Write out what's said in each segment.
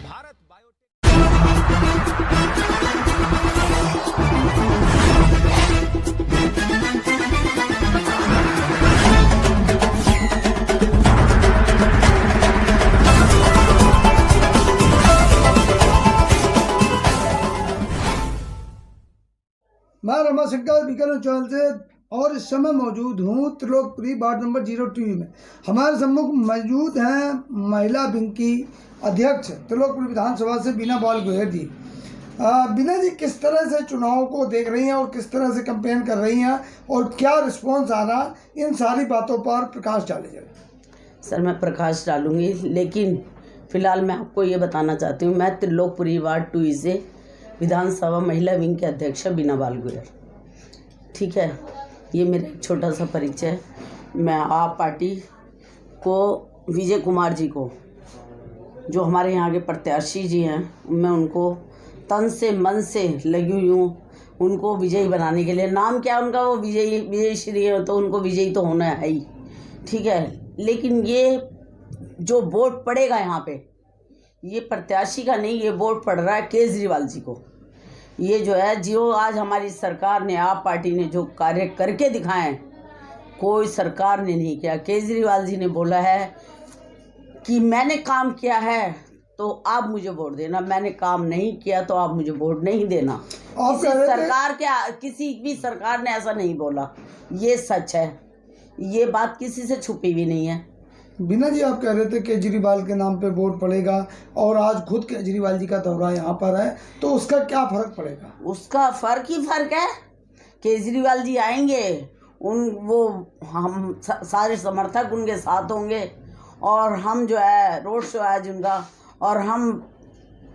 Bharat biotech मैं Ramashankar Bikaner channel से और इस समय मौजूद हूँ त्रिलोकपुरी वार्ड नंबर 02 में। हमारे सम्मुख मौजूद हैं महिला विंग की अध्यक्ष त्रिलोकपुरी विधानसभा से बीना बाल गोयर जी। बीना जी, किस तरह से चुनाव को देख रही हैं और किस तरह से कैंपेन कर रही हैं और क्या रिस्पॉन्स आ रहा, इन सारी बातों पर प्रकाश डालिए। सर, मैं प्रकाश डालूंगी, लेकिन फ़िलहाल मैं आपको ये बताना चाहती हूँ, मैं त्रिलोकपुरी वार्ड 2 से विधानसभा महिला विंग के अध्यक्ष बीना बाल गोयर। ठीक है, ये मेरा एक छोटा सा परिचय है। मैं आप पार्टी को विजय कुमार जी को, जो हमारे यहाँ के प्रत्याशी जी हैं, मैं उनको तन से मन से लगी हुई हूँ उनको विजयी बनाने के लिए। नाम क्या उनका, वो विजयी श्री है, तो उनको विजयी तो होना है ही। ठीक है, लेकिन ये जो वोट पड़ेगा यहाँ पे, ये प्रत्याशी का नहीं, ये वोट पड़ रहा है केजरीवाल जी को। ये जो है, जो आज हमारी सरकार ने, आप पार्टी ने जो कार्य करके दिखाए, कोई सरकार ने नहीं किया। केजरीवाल जी ने बोला है कि मैंने काम किया है तो आप मुझे वोट देना, मैंने काम नहीं किया तो आप मुझे वोट नहीं देना। किसी भी सरकार ने ऐसा नहीं बोला, ये सच है, ये बात किसी से छुपी भी नहीं है। बीना जी, आप कह रहे थे केजरीवाल के नाम पे वोट पड़ेगा और आज खुद केजरीवाल जी का दौरा यहाँ पर है, तो उसका क्या फर्क पड़ेगा? उसका फर्क ही फर्क है। केजरीवाल जी आएंगे, हम सारे समर्थक उनके साथ होंगे और हम जो है रोड शो आज उनका, और हम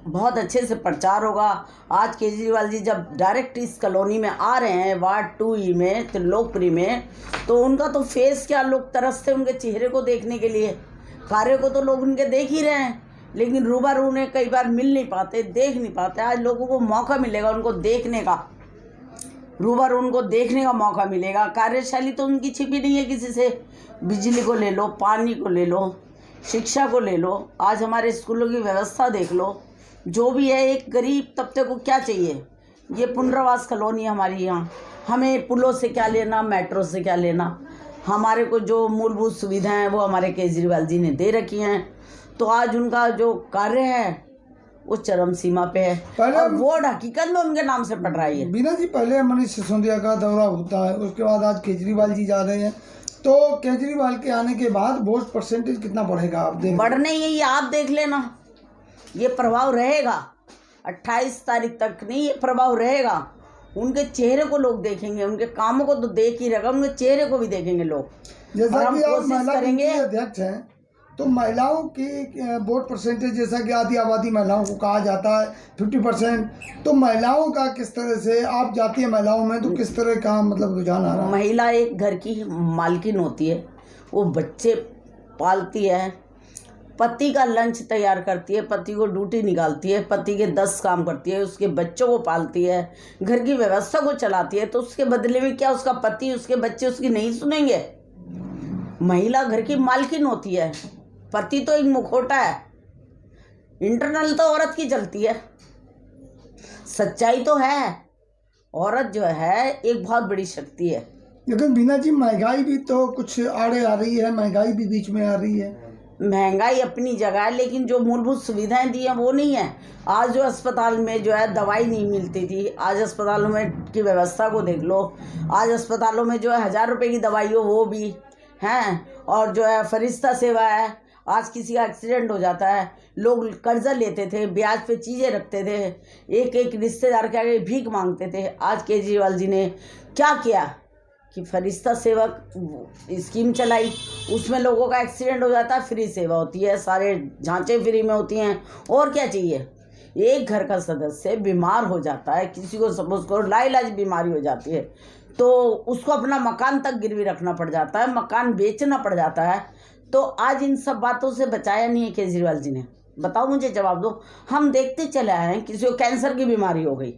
बहुत अच्छे से प्रचार होगा। आज केजरीवाल जी जब डायरेक्ट इस कॉलोनी में आ रहे हैं वार्ड 2 में त्रिलोकपुरी में, तो उनका तो फेस क्या, लोग तरसते उनके चेहरे को देखने के लिए। कार्य को तो लोग उनके देख ही रहे हैं, लेकिन रूबरू उन्हें कई बार मिल नहीं पाते, देख नहीं पाते। आज लोगों को मौका मिलेगा उनको देखने का, रूबरू उनको देखने का मौका मिलेगा। कार्यशैली तो उनकी छिपी नहीं है किसी से। बिजली को ले लो, पानी को ले लो, शिक्षा को ले लो, आज हमारे स्कूलों की व्यवस्था देख लो। जो भी है, एक गरीब तबके को क्या चाहिए? ये पुनर्वास कॉलोनी हमारी, यहाँ हमें पुलों से क्या लेना, मेट्रो से क्या लेना। हमारे को जो मूलभूत सुविधाएं हैं वो हमारे केजरीवाल जी ने दे रखी हैं। तो आज उनका जो कार्य है वो चरम सीमा पे है और वोट हकीकत में उनके नाम से पड़ रहा है। बीना जी, पहले मनीष सिसोदिया का दौरा होता है, उसके बाद आज केजरीवाल जी जा रहे हैं, तो केजरीवाल के आने के बाद वोट परसेंटेज कितना बढ़ेगा? आप देख, बढ़ने ही, आप देख लेना, ये प्रभाव रहेगा। 28 तारीख तक नहीं, ये प्रभाव रहेगा। उनके चेहरे को लोग देखेंगे, उनके कामों को तो देख ही रहेगा, उनके चेहरे को भी देखेंगे लोग। जैसा कि आप महिला करेंगे अध्यक्ष हैं, तो महिलाओं की वोट परसेंटेज, जैसा कि आधी आबादी महिलाओं को कहा जाता है 50%, तो महिलाओं का किस तरह से, आप जाती है महिलाओं में, तो किस तरह का मतलब रुझान आ रहा है? महिला एक घर की मालकिन होती है, वो बच्चे पालती है, पति का लंच तैयार करती है, पति को ड्यूटी निकालती है, पति के 10 काम करती है, उसके बच्चों को पालती है, घर की व्यवस्था को चलाती है। तो उसके बदले में क्या उसका पति, उसके बच्चे उसकी नहीं सुनेंगे? महिला घर की मालकिन होती है, पति तो एक मुखौटा है, इंटरनल तो औरत की चलती है। सच्चाई तो है, औरत जो है एक बहुत बड़ी शक्ति है। लेकिन बीना जी, महंगाई भी तो कुछ आड़े आ रही है, महंगाई भी बीच में आ रही है। महंगाई अपनी जगह है, लेकिन जो मूलभूत सुविधाएं दी हैं वो नहीं है। आज जो अस्पताल में जो है दवाई नहीं मिलती थी, आज अस्पतालों में की व्यवस्था को देख लो। आज अस्पतालों में जो है 1000 रुपये की दवाई हो वो भी हैं, और जो है फरिश्ता सेवा है। आज किसी का एक्सीडेंट हो जाता है, लोग कर्जा लेते थे, ब्याज पे चीज़ें रखते थे, एक एक रिश्तेदार के आगे भीख मांगते थे। आज केजरीवाल जी ने क्या किया कि फरिश्ता सेवक स्कीम चलाई, उसमें लोगों का एक्सीडेंट हो जाता है, फ्री सेवा होती है, सारे जांचें फ्री में होती हैं। और क्या चाहिए? एक घर का सदस्य बीमार हो जाता है, किसी को सपोज करो लाइलाज बीमारी हो जाती है, तो उसको अपना मकान तक गिरवी रखना पड़ जाता है, मकान बेचना पड़ जाता है। तो आज इन सब बातों से बचाया नहीं है केजरीवाल जी ने। बताओ, मुझे जवाब दो। हम देखते चले आए हैं, किसी को कैंसर की बीमारी हो गई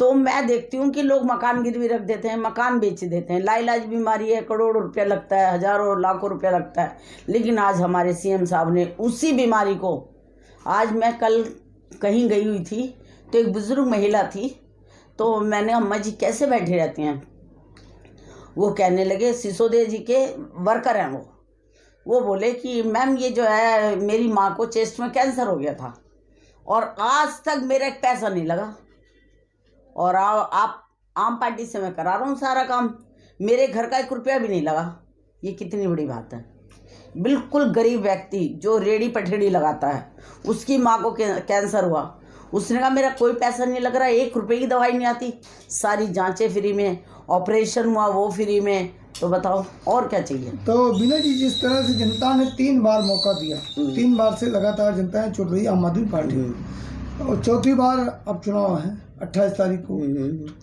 तो मैं देखती हूँ कि लोग मकान गिरवी रख देते हैं, मकान बेच देते हैं। लाइलाज बीमारी है, करोड़ों रुपया लगता है, हजारों लाखों रुपया लगता है, लेकिन आज हमारे सीएम साहब ने उसी बीमारी को आज मैं कल कहीं गई हुई थी तो एक बुज़ुर्ग महिला थी, तो मैंने अम्मा जी कैसे बैठे रहते हैं? वो कहने लगे, सिसोदिया जी के वर्कर हैं वो बोले कि मैम ये जो है मेरी माँ को चेस्ट में कैंसर हो गया था और आज तक मेरा एक पैसा नहीं लगा, और आप आम पार्टी से मैं करा रहा हूँ सारा काम, मेरे घर का 1 रुपया भी नहीं लगा। ये कितनी बड़ी बात है। बिल्कुल गरीब व्यक्ति जो रेड़ी पठेड़ी लगाता है, उसकी माँ को कैंसर हुआ, उसने कहा मेरा कोई पैसा नहीं लग रहा, 1 रुपये की दवाई नहीं आती, सारी जांचें फ्री में, ऑपरेशन हुआ वो फ्री में, तो बताओ और क्या चाहिए। तो बीना जी, जिस तरह से जनता ने 3 बार मौका दिया, 3 बार से लगातार जनता चुन रही आम आदमी पार्टी, और चौथी बार अब चुनाव है 28 तारीख को,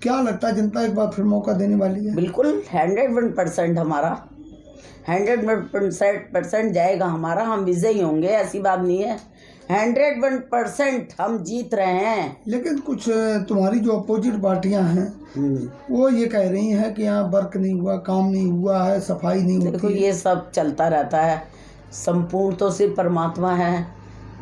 क्या लगता है जनता एक बार फिर मौका देने वाली है? बिल्कुल 101% हमारा 100% जाएगा हमारा, हम विजयी होंगे, ऐसी बात नहीं है। 101% हम जीत रहे हैं। लेकिन कुछ तुम्हारी जो अपोजिट पार्टियां हैं वो ये कह रही हैं कि यहाँ वर्क नहीं हुआ, काम नहीं हुआ है, सफाई नहीं होती। देखो ये सब चलता रहता है, संपूर्ण तो सिर्फ परमात्मा है।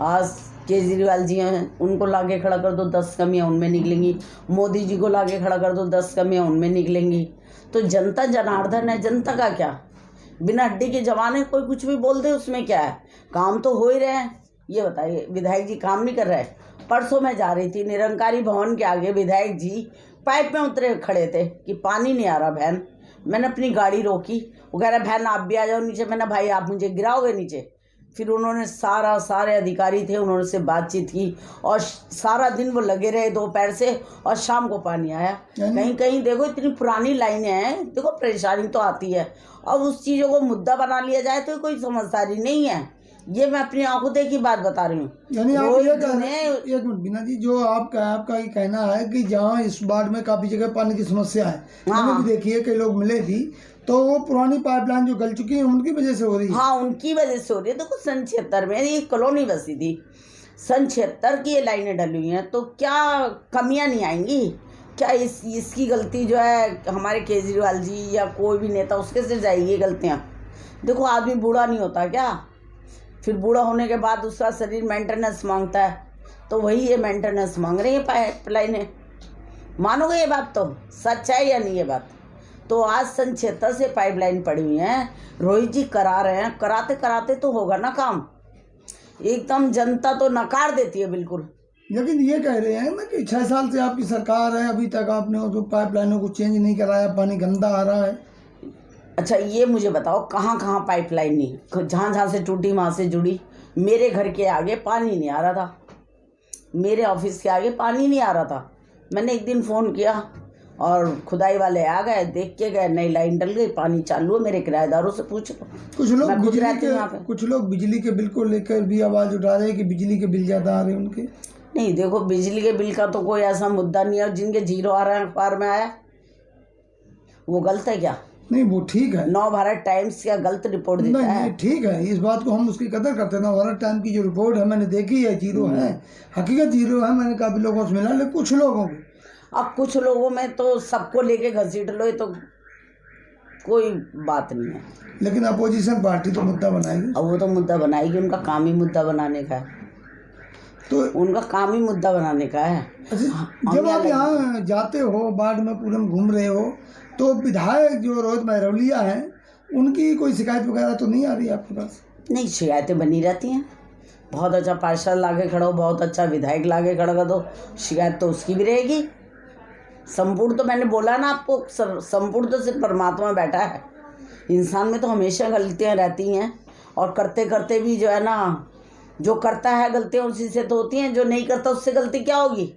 आज केजरीवाल जी हैं, उनको लाके खड़ा कर दो 10 कमियाँ उनमें निकलेंगी, मोदी जी को लाके खड़ा कर दो 10 कमियाँ उनमें निकलेंगी। तो जनता जनार्दन है, जनता का क्या? बिना हड्डी के जवान कोई कुछ भी बोल दे उसमें क्या है? काम तो हो ही रहे हैं। ये बताइए विधायक जी काम नहीं कर रहे? परसों मैं जा रही थी निरंकारी भवन के आगे, विधायक जी पाइप में उतरे खड़े थे कि पानी नहीं आ रहा बहन। मैंने अपनी गाड़ी रोकी, वो कह रहा बहन आप भी आ जाओ नीचे। मैंने भाई आप मुझे गिराओगे नीचे? फिर उन्होंने सारे अधिकारी थे, उन्होंने से बातचीत की और सारा दिन वो लगे रहे दोपहर से, और शाम को पानी आया। कहीं कहीं देखो इतनी पुरानी लाइनें हैं, देखो परेशानी तो आती है। अब उस चीज़ों को मुद्दा बना लिया जाए तो कोई समझदारी नहीं है। ये मैं अपनी आंखों देखी बात बता रही हूँ। यानी आप ये कह रहे हैं, एक मिनट बीना जी, जो आपका ये कहना है कि जहाँ इस बार में काफी जगह पानी की समस्या है, मैंने भी देखी है, कई लोग मिले भी, तो वो पुरानी पाइपलाइन जो गल चुकी है उनकी वजह से हो रही है। हाँ उनकी वजह से हो रही है। देखो सन 76 में ये कॉलोनी बसी थी, सन 76 की ये लाइनें डली हुई हैं, तो क्या कमियां नहीं आएंगी? क्या इसकी गलती जो है हमारे केजरीवाल जी या कोई भी नेता उसके से जाएगी गलतियाँ? देखो आदमी बूढ़ा नहीं होता क्या? फिर बूढ़ा होने के बाद उसका शरीर मेंटेनेंस मांगता है, तो वही ये मेंटेनेंस मांग रही है पाइपलाइनें। मानोगे ये बात? तो सच है या नहीं ये बात? तो आज सन 76 से पाइपलाइन पड़ी हुई हैं, रोहित जी करा रहे हैं, कराते कराते तो होगा ना काम। एकदम जनता तो नकार देती है बिल्कुल। लेकिन ये कह रहे हैं ना कि 6 साल से आपकी सरकार है, अभी तक आपने वो पाइपलाइनों को चेंज नहीं कराया, पानी गंदा आ रहा है। अच्छा ये मुझे बताओ कहाँ कहाँ पाइपलाइन नहीं, जहाँ जहाँ से टूटी वहाँ से जुड़ी। मेरे घर के आगे पानी नहीं आ रहा था, मेरे ऑफिस के आगे पानी नहीं आ रहा था। मैंने एक दिन फ़ोन किया और खुदाई वाले आ गए, देख के गए, नई लाइन डल गई, पानी चालू है। मेरे किराएदारों से पूछ लो। कुछ लोग बिजली के बिल को लेकर भी आवाज़ उठा रहे हैं कि बिजली के बिल ज़्यादा आ रहे हैं उनके। नहीं देखो बिजली के बिल का तो कोई ऐसा मुद्दा नहीं है। जिनके 0 आ रहे हैं अखबार में आया, वो गलत है क्या? नहीं वो ठीक है। नवभारत टाइम्स क्या गलत रिपोर्ट देता है? नहीं ठीक है, इस बात को हम उसकी कदर करते हैं। नवभारत टाइम्स की जो रिपोर्ट है मैंने देखी है, 0 है, हकीकत 0 है। मैंने काफ़ी लोगों से मिला, लेकिन कुछ लोगों को, अब कुछ लोगों में तो सबको लेके घसीट लो, ये तो कोई बात नहीं है। लेकिन अपोजिशन पार्टी तो मुद्दा बनाएगी। अब वो तो मुद्दा बनाएगी, उनका काम ही मुद्दा बनाने का है, तो उनका काम ही मुद्दा बनाने का है। अच्छा जब आप यहाँ जाते हो, बाढ़ में पूरे में घूम रहे हो, तो विधायक जो रोहित महरौलिया हैं उनकी कोई शिकायत वगैरह तो नहीं आ रही आपके पास? नहीं शिकायतें बनी रहती हैं। बहुत अच्छा पार्षद लाके खड़ा हो, बहुत अच्छा विधायक लाके खड़ा कर दो, शिकायत तो उसकी भी रहेगी। संपूर्ण तो मैंने बोला ना आपको, संपूर्ण तो सिर्फ परमात्मा बैठा है। इंसान में तो हमेशा गलतियाँ रहती हैं, और करते करते भी जो है ना, जो करता है गलतियाँ उसी से तो होती हैं, जो नहीं करता उससे गलती क्या होगी?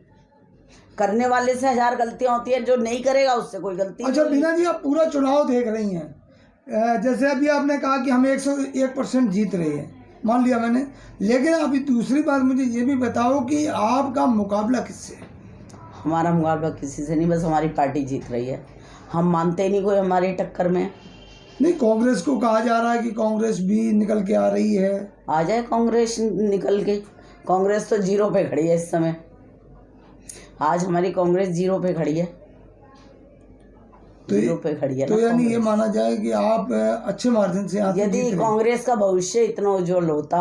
करने वाले से 1000 गलतियाँ होती हैं, जो नहीं करेगा उससे कोई गलती। अच्छा बीना जी, आप पूरा चुनाव देख रही हैं, जैसे अभी आपने कहा कि हम 101% जीत रहे हैं, मान लिया मैंने, लेकिन अभी दूसरी बात मुझे ये भी बताओ कि आपका मुकाबला किससे है? हमारा मुकाबला किसी से नहीं, बस हमारी पार्टी जीत रही है। हम मानते ही नहीं कोई हमारी टक्कर में। नहीं, कांग्रेस को कहा जा रहा है कि कांग्रेस भी निकल के आ रही है। आ जाए कांग्रेस निकल के, कांग्रेस तो 0 पे खड़ी है इस समय। आज हमारी कांग्रेस 0 पे खड़ी है, तो 0 पे खड़ी है। तो यानी ये माना जाए कि आप अच्छे मार्जिन से यदि कांग्रेस का भविष्य इतना उज्जवल होता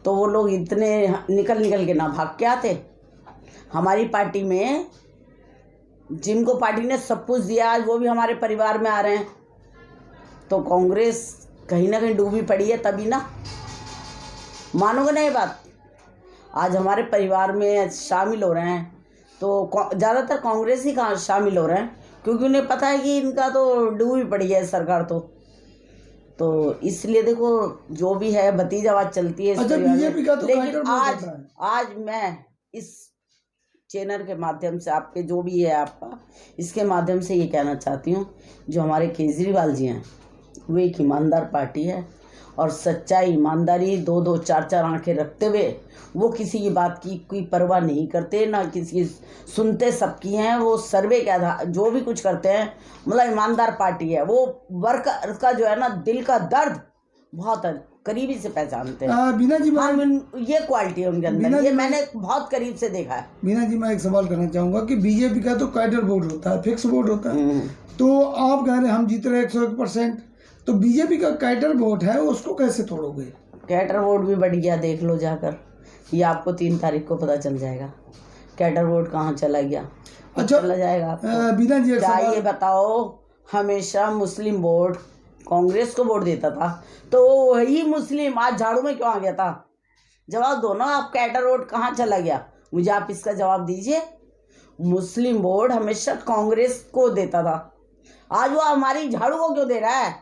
तो वो लोग इतने निकल निकल के ना भाग के आते। हमारी पार्टी में जिनको पार्टी ने सब कुछ दिया आज वो भी हमारे परिवार में आ रहे हैं, तो कांग्रेस कहीं ना कहीं डूबी पड़ी है तभी ना। मानोगे ना ये बात? आज हमारे परिवार में शामिल हो रहे हैं तो ज़्यादातर कांग्रेस ही शामिल हो रहे हैं, क्योंकि उन्हें पता है कि इनका तो डूबी पड़ी है सरकार तो इसलिए देखो जो भी है भतीजावाद चलती है इस अच्छा, परिवार में। बीजेपी का तो लेकिन फाइटर बहुत होता है। आज मैं इस चैनल के माध्यम से आपके जो भी है आपका इसके माध्यम से ये कहना चाहती हूँ, जो हमारे केजरीवाल जी हैं वो एक ईमानदार पार्टी है और सच्चाई ईमानदारी 2-2 4-4 आंखें रखते हुए वो किसी की बात की कोई परवाह नहीं करते, ना किसी की सुनते सबकी हैं। वो सर्वे के आधार जो भी कुछ करते हैं मतलब ईमानदार पार्टी है। वो वर्कर का जो है ना दिल का दर्द बहुत करीबी से पहचानते हैं। बीना जी हाँ, ये क्वालिटी है उनके अंदर, ये मैंने बहुत करीब से देखा है। बीना जी, मैं एक सवाल करना चाहूँगा कि बीजेपी का तो कैडर वोट होता है, फिक्स वोट होता है, तो आप कह रहे हैं हम जीत रहे 101%, तो बीजेपी का कैडर वोट है उसको कैसे तोड़ोगे? कैडर वोट भी बढ़ गया, देख लो जाकर, ये आपको 3 तारीख को पता चल जाएगा कैडर वोट कहाँ चला गया। अच्छा, चला जाएगा आपको। बीना जी क्या ये बताओ, हमेशा मुस्लिम वोट कांग्रेस को वोट देता था तो वही मुस्लिम आज झाड़ू में क्यों आ गया था? जवाब दो ना, आप कैडर वोट कहाँ चला गया, मुझे आप इसका जवाब दीजिए। मुस्लिम वोट हमेशा कांग्रेस को देता था, आज वो हमारी झाड़ू को क्यों दे रहा है?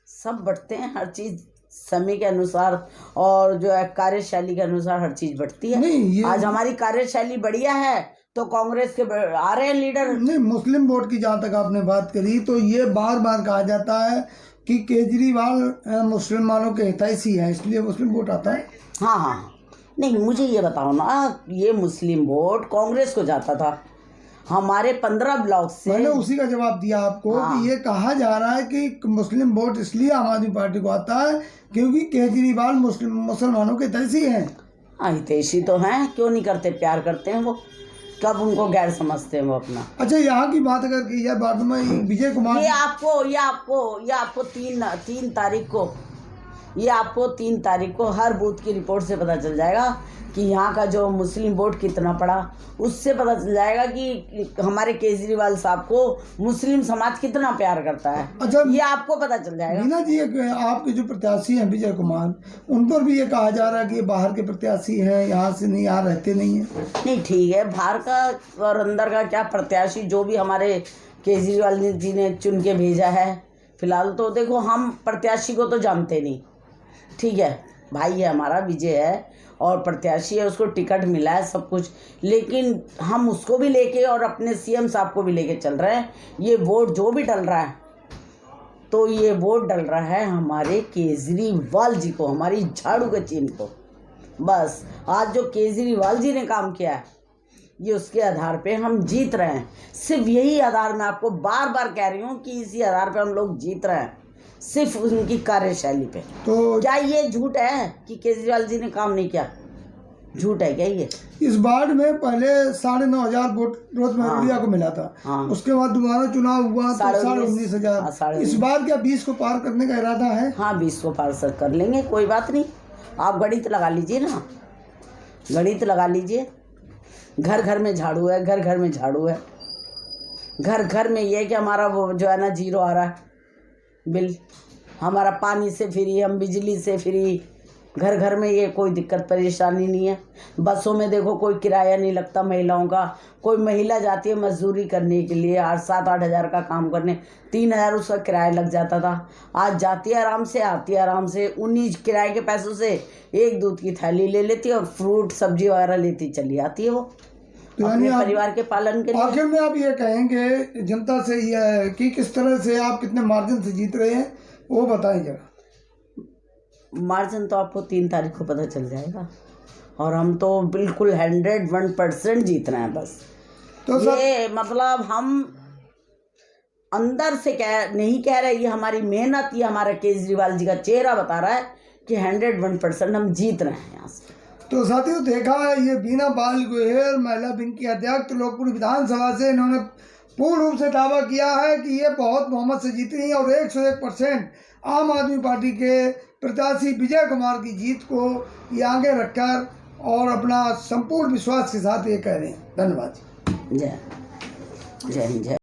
सब बढ़ते हैं, हर चीज समय के अनुसार और जो है कार्यशैली के अनुसार हर चीज बढ़ती है। आज हमारी कार्यशैली बढ़िया है तो कांग्रेस के आ रहे हैं लीडर। नहीं, मुस्लिम वोट की जहाँ तक आपने बात करी तो ये बार बार कहा जाता है कि केजरीवाल मुसलमानों के हितैषी हैं इसलिए मुस्लिम वोट आता है। हाँ, नहीं मुझे ये बताओ ना, ये मुस्लिम वोट कांग्रेस को जाता था हमारे 15 ब्लॉक से। मैंने उसी का जवाब दिया आपको कि ये कहा जा रहा है कि मुस्लिम वोट इसलिए आम आदमी पार्टी को आता है क्योंकि केजरीवाल मुसलमानों के हितैषी हैं। हितैषी तो हैं, क्यों नहीं करते, प्यार करते हैं वो, कब उनको गैर समझते हैं वो अपना। अच्छा, यहाँ की बात अगर की जाए बाद में विजय कुमार, ये आपको 3 तारीख को, ये आपको 3 तारीख को हर बूथ की रिपोर्ट से पता चल जाएगा कि यहाँ का जो मुस्लिम वोट कितना पड़ा, उससे पता चल जाएगा कि हमारे केजरीवाल साहब को मुस्लिम समाज कितना प्यार करता है। अच्छा, ये आपको पता चल जाएगा। मीना जी, आपके जो प्रत्याशी हैं विजय कुमार, उन पर भी ये कहा जा रहा है कि ये बाहर के प्रत्याशी हैं, यहाँ से नहीं, यहाँ रहते नहीं हैं। नहीं, ठीक है, बाहर का और अंदर का क्या, प्रत्याशी जो भी हमारे केजरीवाल जी ने चुन के भेजा है। फिलहाल तो देखो हम प्रत्याशी को तो जानते नहीं, ठीक है, भाई है हमारा, विजय है और प्रत्याशी है, उसको टिकट मिला है सब कुछ, लेकिन हम उसको भी लेके और अपने सीएम साहब को भी लेके चल रहे हैं। ये वोट जो भी डल रहा है तो ये वोट डल रहा है हमारे केजरीवाल जी को, हमारी झाड़ू के चिन्ह को। बस आज जो केजरीवाल जी ने काम किया है ये उसके आधार पे हम जीत रहे हैं। सिर्फ यही आधार, मैं आपको बार बार कह रही हूँ कि इसी आधार पे हम लोग जीत रहे हैं, सिर्फ उनकी कार्यशैली पे। तो क्या ये झूठ है कि केजरीवाल जी ने काम नहीं किया? झूठ है क्या ये? इस बार में पहले 9,500 वोट रोज महबूबिया को मिला था, उसके बाद दोबारा चुनाव हुआ तो 19,500। इस बार क्या 20 को पार करने का इरादा है? हाँ, 20 को पार सर कर लेंगे, कोई बात नहीं। आप गणित लगा लीजिए ना, गणित लगा लीजिए। घर घर में झाड़ू है, घर घर में झाड़ू है, घर घर में ये है कि हमारा वो जो है ना 0 आ रहा है बिल, हमारा पानी से फ्री, हम बिजली से फ्री, घर घर में ये कोई दिक्कत परेशानी नहीं है। बसों में देखो कोई किराया नहीं लगता महिलाओं का, कोई महिला जाती है मजदूरी करने के लिए 7-8 हज़ार का काम करने, 3,000 उसका किराया लग जाता था, आज जाती है आराम से, आती है आराम से, उन्हीं किराए के पैसों से एक दूध की थैली ले लेती है और फ्रूट सब्जी वगैरह लेती चली आती है वो अपने परिवार के पालन के लिए। आखिर में आप ये कहेंगे जनता से ये कि किस तरह से आप कितने मार्जिन से जीत रहे हैं वो बताएं जरा। मार्जिन तो आपको 3 तारीख को पता चल जाएगा और हम तो बिल्कुल 101% जीत रहे हैं। बस तो ये मतलब हम अंदर से नहीं कह रहे, ये हमारी मेहनत, ये हमारा केजरीवाल जी का चेहरा बता रहा है कि 101% हम जीत रहे हैं यहाँ से। तो साथियों, देखा है ये बीना बाल गोयल महिला विंग की अध्यक्ष लोकपुर विधानसभा से, इन्होंने पूर्ण रूप से दावा किया है कि ये बहुत बहुमत से जीत रही हैं और 101% आम आदमी पार्टी के प्रत्याशी विजय कुमार की जीत को ये आगे रखकर और अपना संपूर्ण विश्वास के साथ ये कह रहे हैं। धन्यवाद। जय जय हिंद। जय